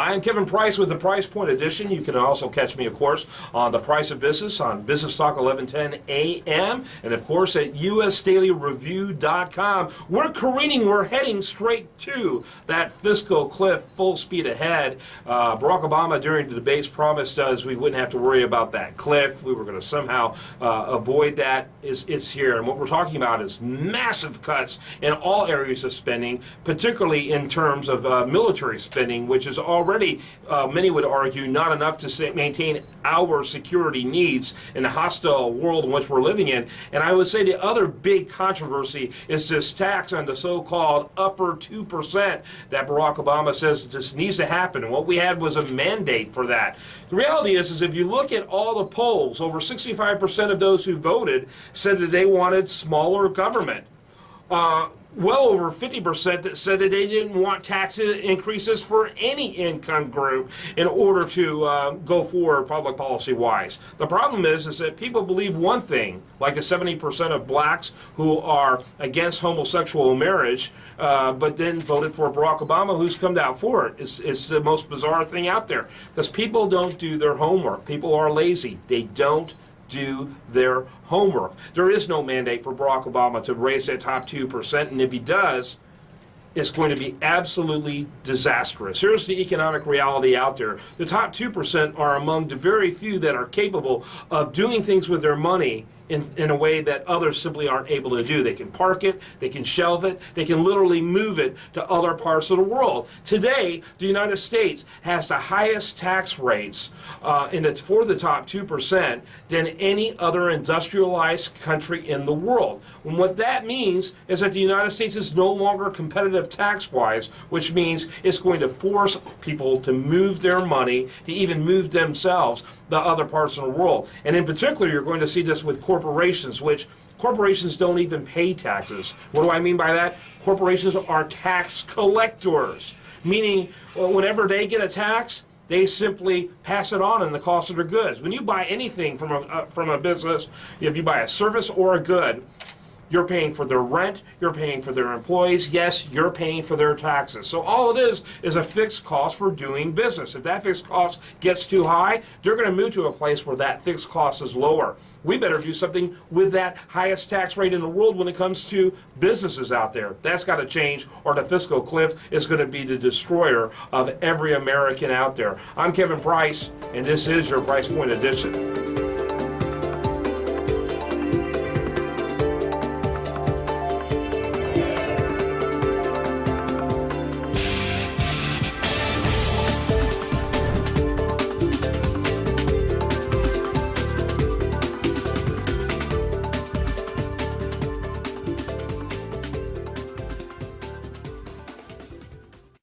I am Kevin Price with the Price Point Edition. You can also catch me, of course, on The Price of Business on Business Talk 1110 AM, and of course at usdailyreview.com. We're careening, we're heading straight to that fiscal cliff, full speed ahead. Barack Obama during the debates promised us we wouldn't have to worry about that cliff. We were going to somehow avoid that. It's here, and what we're talking about is massive cuts in all areas of spending, particularly in terms of military spending, which is already, many would argue, not enough to maintain our security needs in the hostile world in which we're living in. And I would say the other big controversy is this tax on the so-called upper 2% that Barack Obama says just needs to happen. And what we had was a mandate for that. The reality is if you look at all the polls, over 65% of those who voted said that they wanted smaller government. Well over 50% that said that they didn't want tax increases for any income group in order to go forward public policy-wise. The problem is that people believe one thing, like the 70% of blacks who are against homosexual marriage, but then voted for Barack Obama, who's come out for it. It's the most bizarre thing out there, because people don't do their homework. People are lazy. They don't do their homework. There is no mandate for Barack Obama to raise that top 2%, and if he does, it's going to be absolutely disastrous. Here's the economic reality out there. The top 2% are among the very few that are capable of doing things with their money in a way that others simply aren't able to do. They can park it, they can shelve it, they can literally move it to other parts of the world. Today, the United States has the highest tax rates for the top 2% than any other industrialized country in the world. And what that means is that the United States is no longer competitive tax-wise, which means it's going to force people to move their money, to even move themselves to other parts of the world. And in particular, you're going to see this with corporations, which corporations don't even pay taxes. What do I mean by that? Corporations are tax collectors, meaning whenever they get a tax, they simply pass it on in the cost of their goods. When you buy anything from a business, if you buy a service or a good, you're paying for their rent, you're paying for their employees, yes, you're paying for their taxes. So all it is a fixed cost for doing business. If that fixed cost gets too high, they're going to move to a place where that fixed cost is lower. We better do something with that highest tax rate in the world when it comes to businesses out there. That's got to change, or the fiscal cliff is going to be the destroyer of every American out there. I'm Kevin Price, and this is your Price Point Edition.